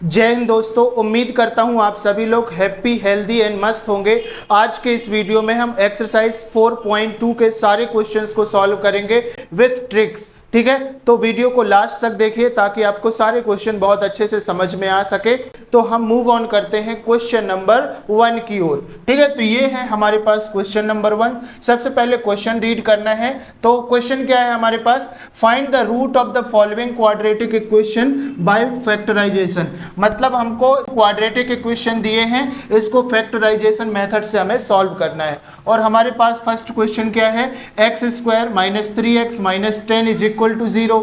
जय हिंद दोस्तों, उम्मीद करता हूं आप सभी लोग हैप्पी हेल्दी एंड मस्त होंगे। आज के इस वीडियो में हम एक्सरसाइज 4.2 के सारे क्वेश्चंस को सॉल्व करेंगे विथ ट्रिक्स। ठीक है, तो वीडियो को लास्ट तक देखिए ताकि आपको सारे क्वेश्चन बहुत अच्छे से समझ में आ सके। तो हम मूव ऑन करते हैं क्वेश्चन नंबर 1 की ओर। ठीक है, तो ये है हमारे पास क्वेश्चन नंबर 1। सबसे पहले क्वेश्चन रीड करना है। तो क्वेश्चन क्या है हमारे पास, find the root of the following quadratic equation by factorisation. मतलब हमको क्वाड्रेटिक इक्वेशन दिए हैं, इसको फैक्टराइजेशन मेथड से हमें सॉल्व करना है। और हमारे पास फर्स्ट क्वेश्चन क्या है, X square minus 3x minus 10 is equal to 0।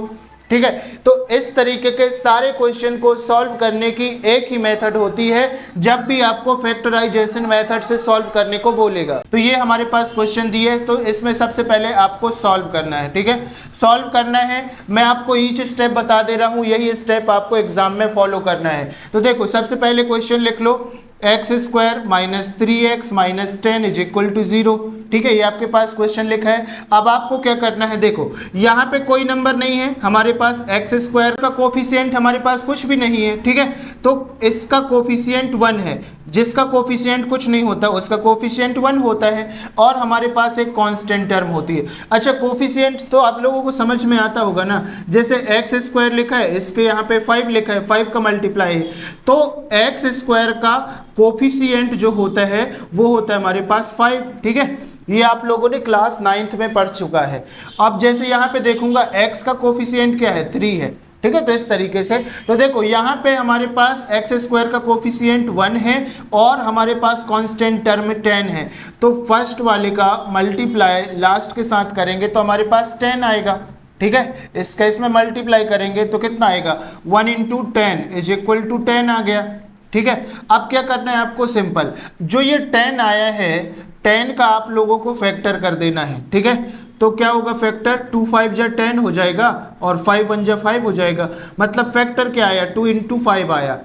ठीक है, तो इस तरीके के सारे क्वेश्चन को सॉल्व करने की एक ही मेथड होती है जब भी आपको फैक्टराइजेशन मेथड से सॉल्व करने को बोलेगा। तो ये हमारे पास क्वेश्चन दिए है, तो इसमें सबसे पहले आपको सॉल्व करना है। ठीक है, सॉल्व करना है, मैं आपको ईच स्टेप बता दे रहा हूं, यही स्टेप आपको एग्जाम में फॉलो करना है। तो देखो, सबसे पहले क्वेश्चन लिख लो, X square minus 3x minus 10 is equal to 0। ठीक है, ये आपके पास क्वेश्चन लिखा है। अब आपको क्या करना है, देखो यहाँ पे कोई नंबर नहीं है हमारे पास, एक्स स्क्वायर का कोफिशिएंट हमारे पास कुछ भी नहीं है। ठीक है, तो इसका कोफिशिएंट 1 है, जिसका कोफिशिएंट कुछ नहीं होता उसका कोफिशिएंट 1 होता है, और हमारे पास एक कांस्टेंट टर्म होती है। अच्छा, कोफिशिएंट तो आप लोगों को समझ में आता होगा ना, जैसे एक्स स्क्वायर लिखा है, इसके यहाँ पे 5 लिखा है, 5 का मल्टीप्लाई है, तो एक्स स्क्वायर का कोफिशिएंट जो होता है वो होता है हमारे पास 5। ठीक है, ये आप लोगों ने क्लास 9th में पढ़ चुका है। अब जैसे यहाँ पे देखूंगा x का कोफिशिएंट क्या है, 3 है। ठीक है, तो इस तरीके से, तो देखो यहाँ पे हमारे पास एक्स स्क्वायर का कोफिशिएंट 1 है और हमारे पास कांस्टेंट टर्म 10 है। तो फर्स्ट वाले का मल्टीप्लाई लास्ट के साथ करेंगे तो हमारे पास 10 आएगा। ठीक है, इसका इसमें मल्टीप्लाई करेंगे तो कितना आएगा, 1 इंटू 10 इज इक्वल टू 10 आ गया। ठीक है, अब क्या करना है आपको, सिंपल, जो ये 10 आया है 10 का आप लोगों को फैक्टर कर देना है। ठीक है, तो क्या होगा फैक्टर, 2 5 जा 10 हो जाएगा और 5 1 जा 5 हो जाएगा। मतलब फैक्टर क्या आया, 2 इंटू 5 आया।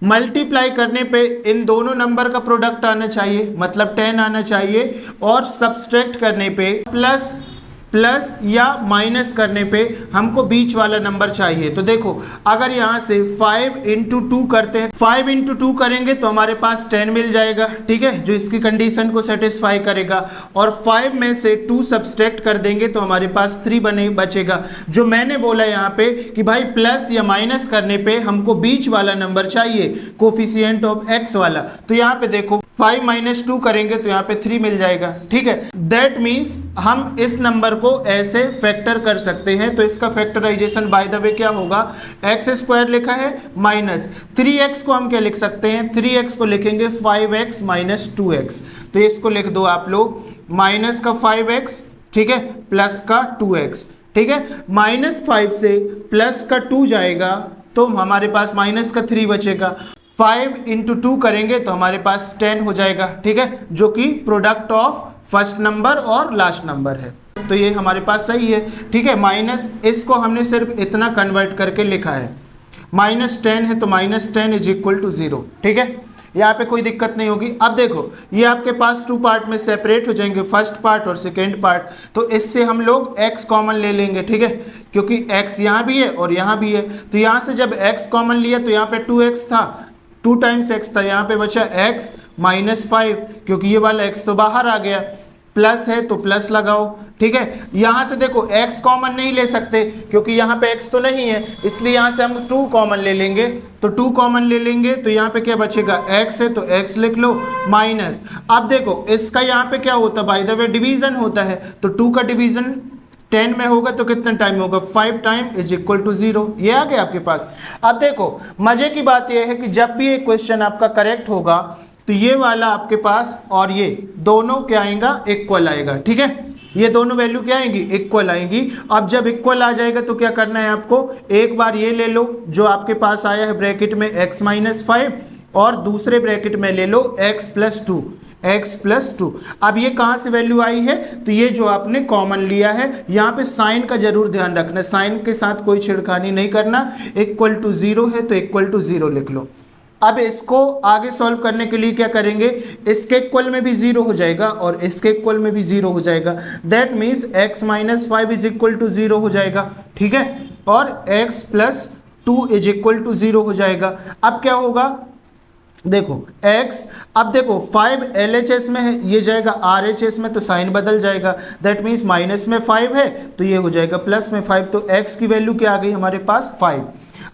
मल्टीप्लाई करने पे इन दोनों नंबर का प्रोडक्ट आना चाहिए, मतलब 10 आना चाहिए, और सब्सट्रैक्ट करने पे प्लस या माइनस करने पे हमको बीच वाला नंबर चाहिए। तो देखो, अगर यहाँ से 5 इंटू 2 करते हैं, 5 इंटू 2 करेंगे तो हमारे पास 10 मिल जाएगा। ठीक है, जो इसकी कंडीशन को सेटिस्फाई करेगा, और 5 में से 2 सब्सट्रैक्ट कर देंगे तो हमारे पास 3 बचेगा। जो मैंने बोला यहाँ पे कि भाई प्लस या माइनस करने पे हमको बीच वाला नंबर चाहिए, कोफिशिएंट ऑफ एक्स वाला। तो यहाँ पे देखो 5 माइनस 2 करेंगे तो यहाँ पे 3 मिल जाएगा। ठीक है, दैट मीन्स हम इस नंबर को ऐसे फैक्टर कर सकते हैं। तो इसका फैक्टराइजेशन बाय द वे क्या होगा, एक्स स्क्वायर लिखा है माइनस 3x को हम क्या लिख सकते हैं, 3x को लिखेंगे 5x माइनस 2x। तो इसको लिख दो आप लोग, माइनस का 5x, ठीक है, प्लस का 2x। ठीक है, -5 से प्लस का 2 जाएगा तो हमारे पास माइनस का 3 बचेगा। 5 इंटू 2 करेंगे तो हमारे पास 10 हो जाएगा। ठीक है, जो कि प्रोडक्ट ऑफ फर्स्ट नंबर और लास्ट नंबर है। तो ये हमारे पास सही है। ठीक है, माइनस, इसको हमने सिर्फ इतना कन्वर्ट करके लिखा है, -10 है तो -10 इज इक्वल टू 0। ठीक है, यहाँ पे कोई दिक्कत नहीं होगी। अब देखो, ये आपके पास 2 पार्ट में सेपरेट हो जाएंगे, फर्स्ट पार्ट और सेकेंड पार्ट। तो इससे हम लोग x कॉमन ले लेंगे। ठीक है, क्योंकि x यहाँ भी है और यहाँ भी है, तो यहाँ से जब x कॉमन लिया तो यहाँ पे 2x था, 2 टाइम्स x था, यहाँ पे बचा x माइनस 5, क्योंकि ये वाला x तो बाहर आ गया, प्लस है तो प्लस लगाओ। ठीक है, यहाँ से देखो x कॉमन नहीं ले सकते क्योंकि यहाँ पे x तो नहीं है, इसलिए यहाँ से हम 2 कॉमन ले लेंगे। तो 2 कॉमन ले लेंगे तो यहाँ पे क्या बचेगा, x है तो x लिख लो, माइनस, अब देखो इसका यहाँ पे क्या होता है, बाय द वे डिवीजन होता है, तो 2 का डिवीजन 10 में होगा तो कितना टाइम होगा, 5 टाइम इज इक्वल टू 0। ये आ गया आपके पास। अब देखो, मजे की बात यह है कि जब भी एक क्वेश्चन आपका करेक्ट होगा तो ये वाला आपके पास और ये दोनों क्या आएगा, इक्वल आएगा। ठीक है, ये दोनों वैल्यू क्या आएंगी, इक्वल आएंगी। अब जब इक्वल आ जाएगा तो क्या करना है आपको, एक बार ये ले लो जो आपके पास आया है ब्रैकेट में x माइनस 5, और दूसरे ब्रैकेट में ले लो x प्लस 2। अब ये कहाँ से वैल्यू आई है, तो ये जो आपने कॉमन लिया है, यहाँ पे साइन का जरूर ध्यान रखना, साइन के साथ कोई छिड़खानी नहीं करना। इक्वल टू 0 है तो इक्वल टू 0 लिख लो। अब इसको आगे सॉल्व करने के लिए क्या करेंगे, इसके इक्वल में भी 0 हो जाएगा और इसके इक्वल में भी 0 हो जाएगा। That means x minus 5 is equal to 0 हो जाएगा। ठीक है, और x plus 2 is equal to 0 हो जाएगा। अब क्या होगा, देखो x, अब देखो 5 LHS में है, ये जाएगा RHS में, तो साइन बदल जाएगा। दैट मीन्स माइनस में 5 है तो ये हो जाएगा प्लस में 5, तो x की वैल्यू क्या आ गई हमारे पास 5।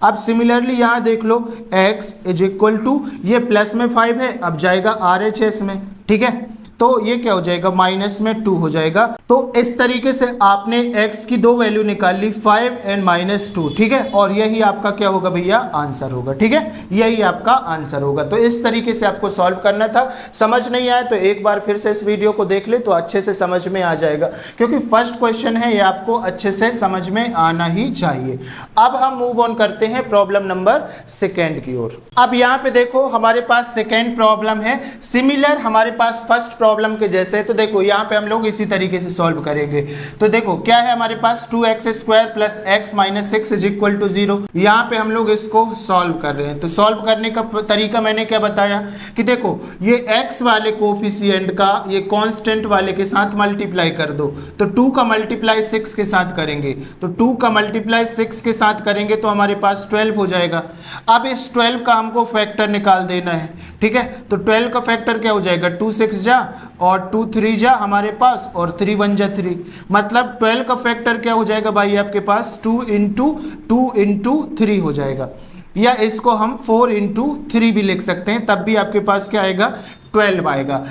अब सिमिलरली यहाँ देख लो x इज इक्वल टू, ये प्लस में 5 है, अब जाएगा RHS में, ठीक है, तो ये क्या हो जाएगा माइनस में 2 हो जाएगा। तो इस तरीके से आपने x की दो वैल्यू निकाल ली 5 एंड -2, ठीक है, और यही आपका क्या होगा भैया आंसर होगा, ठीक है, यही आपका आंसर होगा। तो इस तरीके से आपको सॉल्व करना था। समझ नहीं आया तो एक बार फिर से इस वीडियो को देख ले तो अच्छे से समझ में आ जाएगा, क्योंकि फर्स्ट क्वेश्चन है ये आपको अच्छे से समझ में आना ही चाहिए। अब हम मूव ऑन करते हैं प्रॉब्लम नंबर 2 की ओर। अब यहाँ पे देखो हमारे पास सेकेंड प्रॉब्लम है, सिमिलर हमारे पास फर्स्ट प्रॉब्लम के जैसे है। तो देखो यहाँ पे हम लोग इसी तरीके से सॉल्व करेंगे। तो देखो क्या है हमारे पास 2x² plus x minus 6 is equal to 0। यहाँ पे हम लोग इसको सॉल्व कर रहे हैं। तो सॉल्व करने का तरीका मैंने क्या बताया कि देखो ये x वाले कोफिशिएंट का ये कांस्टेंट वाले के साथ मल्टीप्लाई कर दो। तो 2 का मल्टीप्लाई 6 के साथ करेंगे, तो 2 का मल्टीप्लाई 6 के साथ करेंगे तो हमारे पास 12 हो जाएगा। अब इस 12 का हमको फैक्टर निकाल देना है, ठीक है। तो 12 का फैक्टर क्या हो जाएगा 2 6 जा और 2 3 जा हमारे पास, और 3 1 जा 3, मतलब 12 का फैक्टर क्या हो जाएगा भाई आपके पास 2 इंटू 3 हो जाएगा, या इसको हम 4 इंटू 3 भी लिख सकते हैं, तब भी आपके पास क्या आएगा 12 आएगा।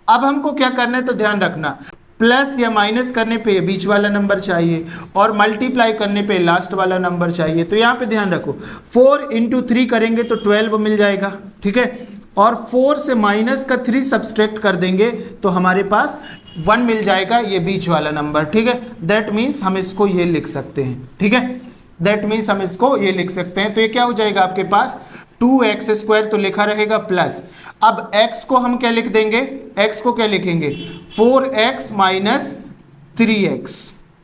अब हमको क्या करना है तो ध्यान रखना, प्लस या माइनस करने पे बीच वाला नंबर चाहिए और मल्टीप्लाई करने पे लास्ट वाला नंबर चाहिए। तो यहाँ पे ध्यान रखो 4 इंटू 3 करेंगे तो 12 मिल जाएगा, ठीक है, और 4 से माइनस का 3 सब्सट्रैक्ट कर देंगे तो हमारे पास 1 मिल जाएगा, ये बीच वाला नंबर, ठीक है। दैट मीन्स हम इसको ये लिख सकते हैं, ठीक है, दैट मीन्स हम इसको ये लिख सकते हैं। तो ये क्या हो जाएगा आपके पास 2x² तो लिखा रहेगा प्लस, अब x को हम क्या लिख देंगे, x को क्या लिखेंगे 4x minus 3x,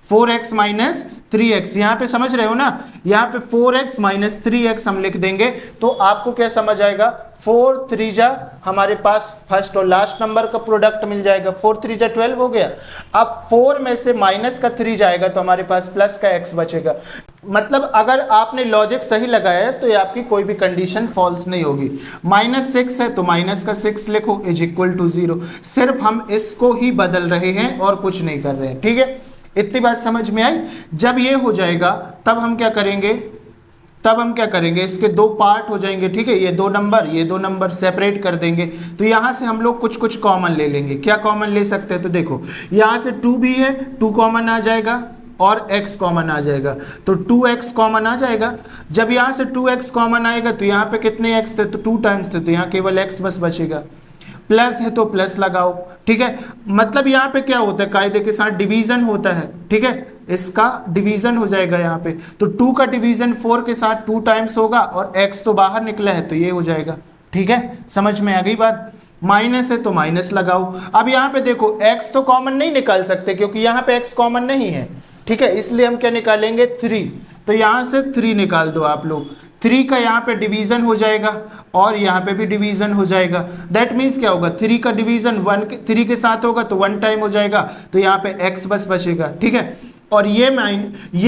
4x minus 3x, यहाँ पे समझ रहे हो ना, यहाँ पे 4x माइनस 3x हम लिख देंगे तो आपको क्या समझ आएगा 4 3 जा हमारे पास फर्स्ट और लास्ट नंबर का प्रोडक्ट मिल जाएगा, 4 3 जा 12 हो गया। अब 4 में से माइनस का 3 जाएगा तो हमारे पास प्लस का x बचेगा। मतलब अगर आपने लॉजिक सही लगाया है तो ये आपकी कोई भी कंडीशन फॉल्स नहीं होगी। -6 है तो माइनस का 6 लिखो इज इक्वल टू 0, सिर्फ हम इसको ही बदल रहे हैं और कुछ नहीं कर रहे हैं, ठीक है। इतनी बात समझ में आई। जब ये हो जाएगा तब हम क्या करेंगे, इसके दो पार्ट हो जाएंगे, ठीक है, ये दो नंबर सेपरेट कर देंगे। तो यहाँ से हम लोग कुछ कॉमन ले लेंगे। क्या कॉमन ले सकते हैं तो देखो यहाँ से 2 भी है, 2 कॉमन आ जाएगा और x कॉमन आ जाएगा, तो 2x कॉमन आ जाएगा। जब यहाँ से 2x कॉमन आएगा तो यहाँ पे कितने x थे तो 2 टाइम्स थे, तो यहाँ केवल x बस बचेगा। प्लस है तो प्लस लगाओ, ठीक है, मतलब यहाँ पे क्या होता है कायदे के साथ डिवीजन होता है, ठीक है, इसका डिवीजन हो जाएगा यहाँ पे। तो 2 का डिवीजन 4 के साथ 2 टाइम्स होगा और x तो बाहर निकला है तो ये हो जाएगा, ठीक है, समझ में आ गई बात। माइनस है तो माइनस लगाओ। अब यहाँ पे देखो x तो कॉमन नहीं निकाल सकते क्योंकि यहाँ पे x कॉमन नहीं है, ठीक है, इसलिए हम क्या निकालेंगे 3, तो यहाँ से 3 निकाल दो आप लोग। 3 का यहाँ पे डिवीजन हो जाएगा और यहाँ पे भी डिवीजन हो जाएगा। दैट मीन्स क्या होगा 3 का डिवीजन 3 के साथ होगा तो 1 टाइम हो जाएगा, तो यहाँ पे x बस बचेगा, ठीक है, और ये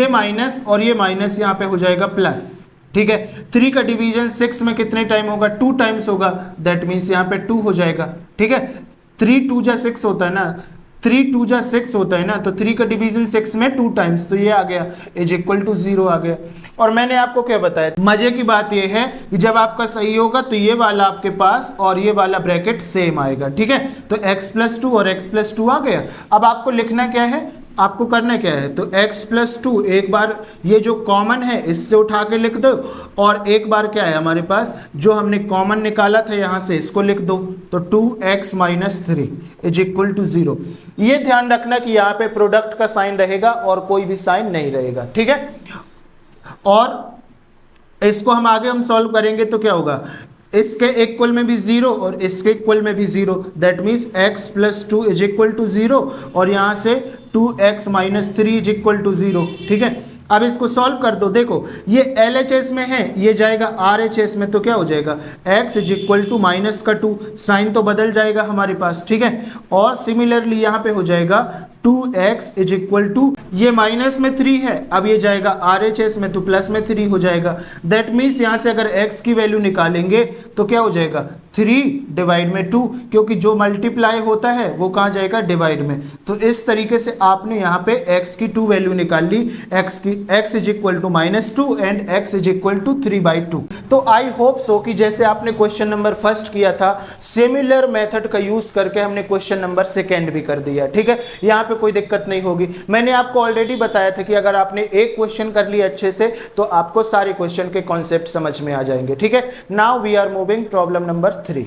माइनस और ये माइनस यहाँ पे हो जाएगा प्लस, ठीक है। 3 का डिवीजन 6 में कितने टाइम होगा 2 टाइम्स होगा, दैट मीन्स यहाँ पे 2 हो जाएगा, ठीक है। 3 2 जा 6 होता है ना, 3 2 जा 6 होता है ना, तो 3 का डिवीजन 6 में 2 टाइम्स, तो ये आ गया इज इक्वल टू 0 आ गया। और मैंने आपको क्या बताया, मजे की बात ये है कि जब आपका सही होगा तो ये वाला आपके पास और ये वाला ब्रैकेट सेम आएगा, ठीक है। तो x+2 और x+2 आ गया। अब आपको लिखना क्या है, आपको करना क्या है तो x+2 एक बार ये जो कॉमन है इससे उठा के लिख दो, और एक बार क्या है हमारे पास जो हमने कॉमन निकाला था यहाँ से इसको लिख दो, तो 2x minus 3 is equal to 0। ये ध्यान रखना कि यहाँ पे प्रोडक्ट का साइन रहेगा और कोई भी साइन नहीं रहेगा, ठीक है। और इसको हम सॉल्व करेंगे तो क्या होगा, इसके इक्वल में भी 0 और इसके इक्वल में भी 0, that means x+2 is equal to 0 और यहाँ से 2x minus 3 is equal to 0, ठीक है। अब इसको सॉल्व कर दो, देखो ये LHS में है, ये जाएगा RHS में, तो क्या हो जाएगा x is equal to minus का 2, साइन तो बदल जाएगा हमारे पास, ठीक है। और सिमिलरली यहाँ पे हो जाएगा 2x इज इक्वल टू, ये माइनस में 3 है, अब ये जाएगा RHS में तो प्लस में 3 हो जाएगा। दैट मीन्स यहाँ से अगर x की वैल्यू निकालेंगे तो क्या हो जाएगा 3 डिवाइड में 2, क्योंकि जो मल्टीप्लाई होता है वो कहाँ जाएगा डिवाइड में। तो इस तरीके से आपने यहाँ पे x की 2 वैल्यू निकाल ली, x is equal to -2 and x is equal to 3/2। तो आई होप सो कि जैसे आपने क्वेश्चन नंबर फर्स्ट किया था सिमिलर मेथड का यूज करके हमने क्वेश्चन नंबर सेकेंड भी कर दिया। ठीक है, यहाँ पे कोई दिक्कत नहीं होगी। मैंने आपको ऑलरेडी बताया था कि अगर आपने एक क्वेश्चन कर लिया अच्छे से तो आपको सारे क्वेश्चन के कॉन्सेप्ट समझ में आ जाएंगे। ठीक है, now we are moving problem number 3।